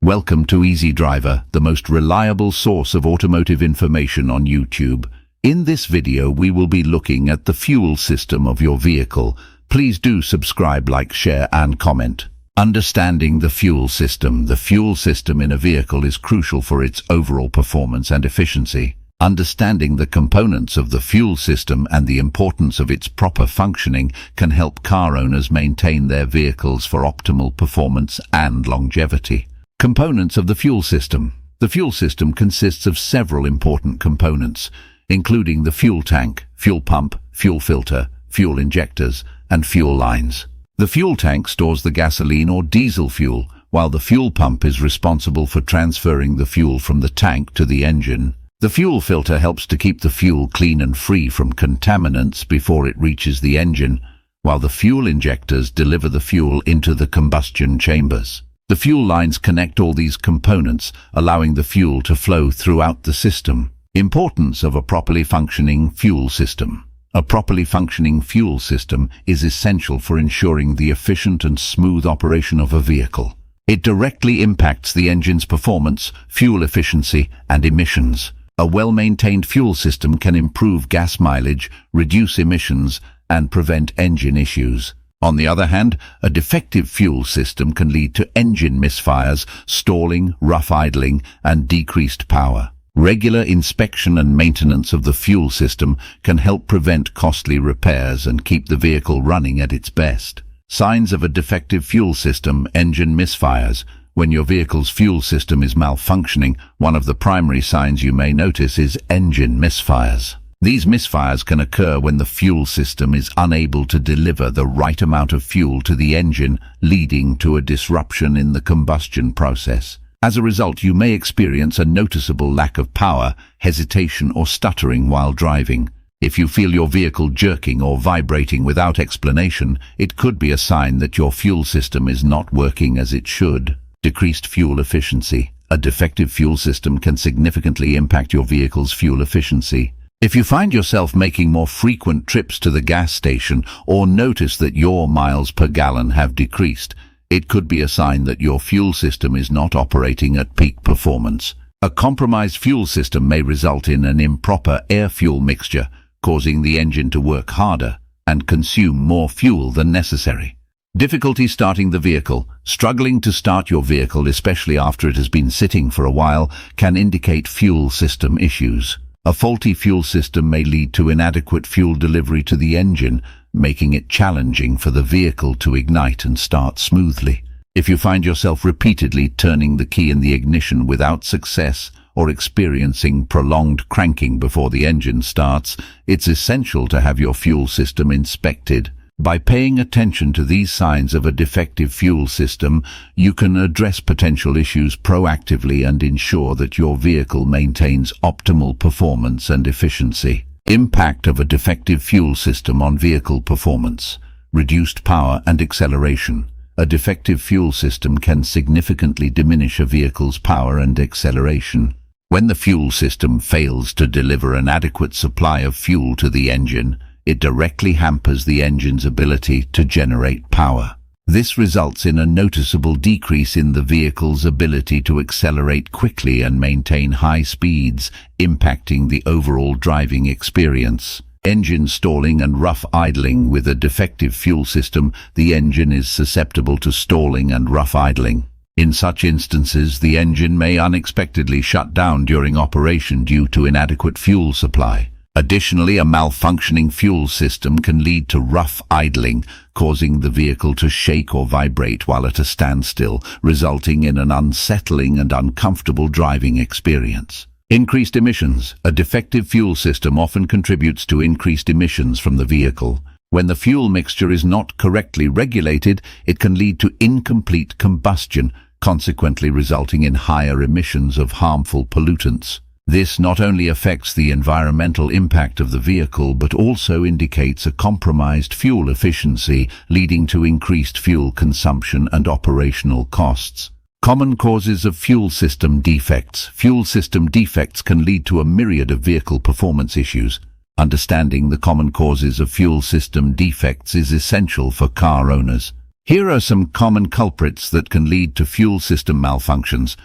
Welcome to Easy Driver, the most reliable source of automotive information on YouTube. In this video, we will be looking at the fuel system of your vehicle. Please do subscribe, like, share, and comment. Understanding the fuel system. The fuel system in a vehicle is crucial for its overall performance and efficiency. Understanding the components of the fuel system and the importance of its proper functioning can help car owners maintain their vehicles for optimal performance and longevity. Components of the fuel system. The fuel system consists of several important components, including the fuel tank, fuel pump, fuel filter, fuel injectors, and fuel lines. The fuel tank stores the gasoline or diesel fuel, while the fuel pump is responsible for transferring the fuel from the tank to the engine. The fuel filter helps to keep the fuel clean and free from contaminants before it reaches the engine, while the fuel injectors deliver the fuel into the combustion chambers. The fuel lines connect all these components, allowing the fuel to flow throughout the system. Importance of a properly functioning fuel system. A properly functioning fuel system is essential for ensuring the efficient and smooth operation of a vehicle. It directly impacts the engine's performance, fuel efficiency, and emissions. A well-maintained fuel system can improve gas mileage, reduce emissions, and prevent engine issues. On the other hand, a defective fuel system can lead to engine misfires, stalling, rough idling, and decreased power. Regular inspection and maintenance of the fuel system can help prevent costly repairs and keep the vehicle running at its best. Signs of a defective fuel system. Engine misfires. When your vehicle's fuel system is malfunctioning, one of the primary signs you may notice is engine misfires. These misfires can occur when the fuel system is unable to deliver the right amount of fuel to the engine, leading to a disruption in the combustion process. As a result, you may experience a noticeable lack of power, hesitation, or stuttering while driving. If you feel your vehicle jerking or vibrating without explanation, it could be a sign that your fuel system is not working as it should. Decreased fuel efficiency. A defective fuel system can significantly impact your vehicle's fuel efficiency. If you find yourself making more frequent trips to the gas station or notice that your miles per gallon have decreased, it could be a sign that your fuel system is not operating at peak performance. A compromised fuel system may result in an improper air-fuel mixture, causing the engine to work harder and consume more fuel than necessary. Difficulty starting the vehicle. Struggling to start your vehicle, especially after it has been sitting for a while, can indicate fuel system issues. A faulty fuel system may lead to inadequate fuel delivery to the engine, making it challenging for the vehicle to ignite and start smoothly. If you find yourself repeatedly turning the key in the ignition without success or experiencing prolonged cranking before the engine starts, it's essential to have your fuel system inspected. By paying attention to these signs of a defective fuel system, you can address potential issues proactively and ensure that your vehicle maintains optimal performance and efficiency. Impact of a defective fuel system on vehicle performance. Reduced power and acceleration. A defective fuel system can significantly diminish a vehicle's power and acceleration. When the fuel system fails to deliver an adequate supply of fuel to the engine, it directly hampers the engine's ability to generate power. This results in a noticeable decrease in the vehicle's ability to accelerate quickly and maintain high speeds, impacting the overall driving experience. Engine stalling and rough idling. With a defective fuel system, the engine is susceptible to stalling and rough idling. In such instances, the engine may unexpectedly shut down during operation due to inadequate fuel supply. Additionally, a malfunctioning fuel system can lead to rough idling, causing the vehicle to shake or vibrate while at a standstill, resulting in an unsettling and uncomfortable driving experience. Increased emissions. A defective fuel system often contributes to increased emissions from the vehicle. When the fuel mixture is not correctly regulated, it can lead to incomplete combustion, consequently resulting in higher emissions of harmful pollutants. This not only affects the environmental impact of the vehicle, but also indicates a compromised fuel efficiency, leading to increased fuel consumption and operational costs. Common causes of fuel system defects. Fuel system defects can lead to a myriad of vehicle performance issues. Understanding the common causes of fuel system defects is essential for car owners. Here are some common culprits that can lead to fuel system malfunctions.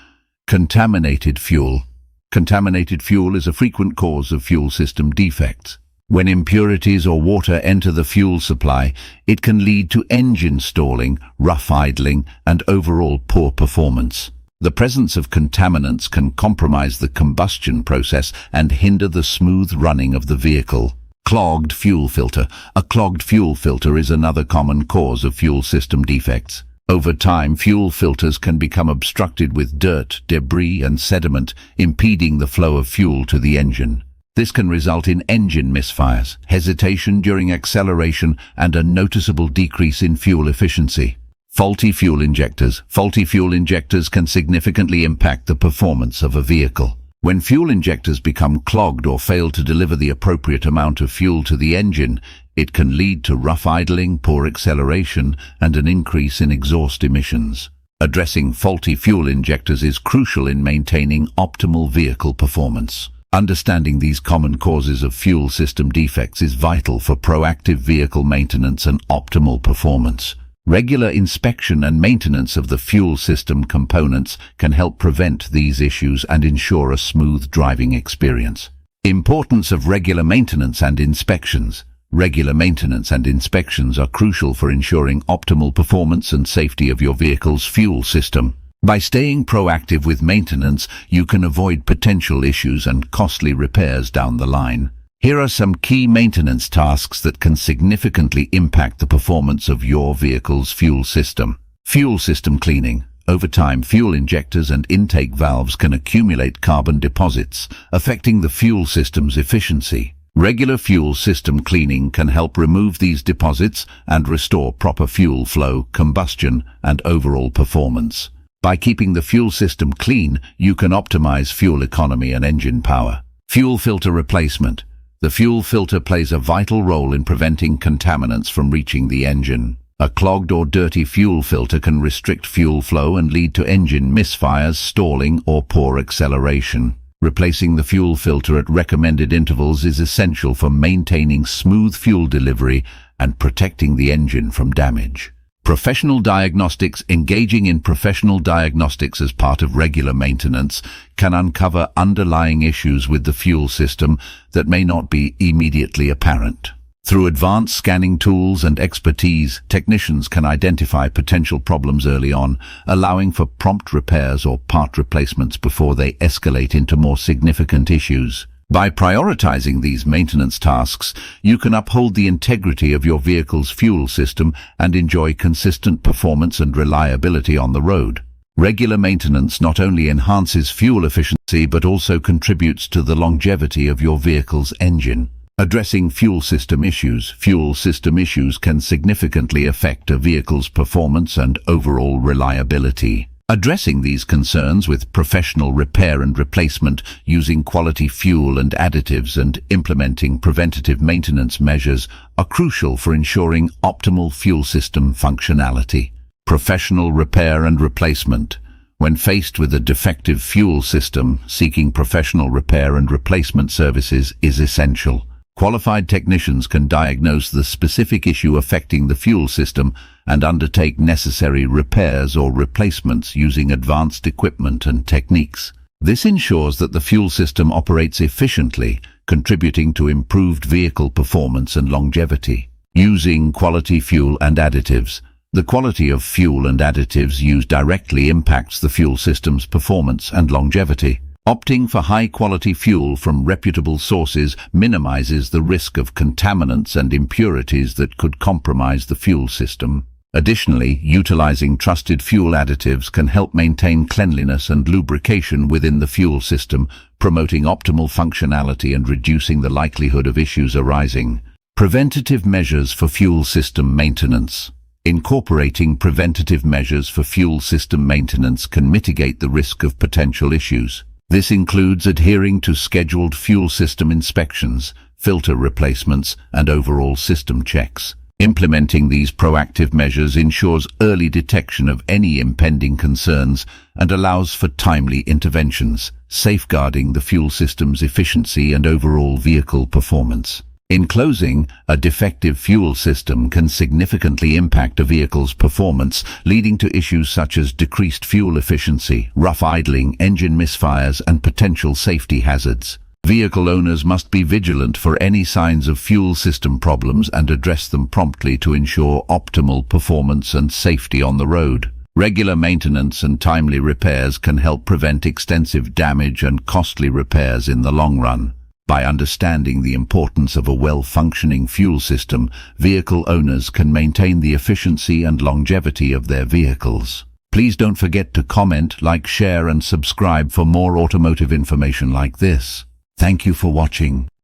Contaminated fuel. Contaminated fuel is a frequent cause of fuel system defects. When impurities or water enter the fuel supply, it can lead to engine stalling, rough idling, and overall poor performance. The presence of contaminants can compromise the combustion process and hinder the smooth running of the vehicle. Clogged fuel filter. A clogged fuel filter is another common cause of fuel system defects. Over time, fuel filters can become obstructed with dirt, debris, and sediment, impeding the flow of fuel to the engine. This can result in engine misfires, hesitation during acceleration, and a noticeable decrease in fuel efficiency. Faulty fuel injectors. Faulty fuel injectors can significantly impact the performance of a vehicle. When fuel injectors become clogged or fail to deliver the appropriate amount of fuel to the engine, it can lead to rough idling, poor acceleration, and an increase in exhaust emissions. Addressing faulty fuel injectors is crucial in maintaining optimal vehicle performance. Understanding these common causes of fuel system defects is vital for proactive vehicle maintenance and optimal performance. Regular inspection and maintenance of the fuel system components can help prevent these issues and ensure a smooth driving experience. Importance of regular maintenance and inspections. Regular maintenance and inspections are crucial for ensuring optimal performance and safety of your vehicle's fuel system. By staying proactive with maintenance, you can avoid potential issues and costly repairs down the line. Here are some key maintenance tasks that can significantly impact the performance of your vehicle's fuel system. Fuel system cleaning. Over time, fuel injectors and intake valves can accumulate carbon deposits, affecting the fuel system's efficiency. Regular fuel system cleaning can help remove these deposits and restore proper fuel flow, combustion, and overall performance. By keeping the fuel system clean, you can optimize fuel economy and engine power. Fuel filter replacement. The fuel filter plays a vital role in preventing contaminants from reaching the engine. A clogged or dirty fuel filter can restrict fuel flow and lead to engine misfires, stalling, or poor acceleration. Replacing the fuel filter at recommended intervals is essential for maintaining smooth fuel delivery and protecting the engine from damage. Professional diagnostics. Engaging in professional diagnostics as part of regular maintenance can uncover underlying issues with the fuel system that may not be immediately apparent. Through advanced scanning tools and expertise, technicians can identify potential problems early on, allowing for prompt repairs or part replacements before they escalate into more significant issues. By prioritizing these maintenance tasks, you can uphold the integrity of your vehicle's fuel system and enjoy consistent performance and reliability on the road. Regular maintenance not only enhances fuel efficiency but also contributes to the longevity of your vehicle's engine. Addressing fuel system issues. Fuel system issues can significantly affect a vehicle's performance and overall reliability. Addressing these concerns with professional repair and replacement, using quality fuel and additives, and implementing preventative maintenance measures are crucial for ensuring optimal fuel system functionality. Professional repair and replacement. When faced with a defective fuel system, seeking professional repair and replacement services is essential. Qualified technicians can diagnose the specific issue affecting the fuel system and undertake necessary repairs or replacements using advanced equipment and techniques. This ensures that the fuel system operates efficiently, contributing to improved vehicle performance and longevity. Using quality fuel and additives. The quality of fuel and additives used directly impacts the fuel system's performance and longevity. Opting for high-quality fuel from reputable sources minimizes the risk of contaminants and impurities that could compromise the fuel system. Additionally, utilizing trusted fuel additives can help maintain cleanliness and lubrication within the fuel system, promoting optimal functionality and reducing the likelihood of issues arising. Preventative measures for fuel system maintenance. Incorporating preventative measures for fuel system maintenance can mitigate the risk of potential issues. This includes adhering to scheduled fuel system inspections, filter replacements, and overall system checks. Implementing these proactive measures ensures early detection of any impending concerns and allows for timely interventions, safeguarding the fuel system's efficiency and overall vehicle performance. In closing, a defective fuel system can significantly impact a vehicle's performance, leading to issues such as decreased fuel efficiency, rough idling, engine misfires, and potential safety hazards. Vehicle owners must be vigilant for any signs of fuel system problems and address them promptly to ensure optimal performance and safety on the road. Regular maintenance and timely repairs can help prevent extensive damage and costly repairs in the long run. By understanding the importance of a well-functioning fuel system, vehicle owners can maintain the efficiency and longevity of their vehicles. Please don't forget to comment, like, share, and subscribe for more automotive information like this. Thank you for watching.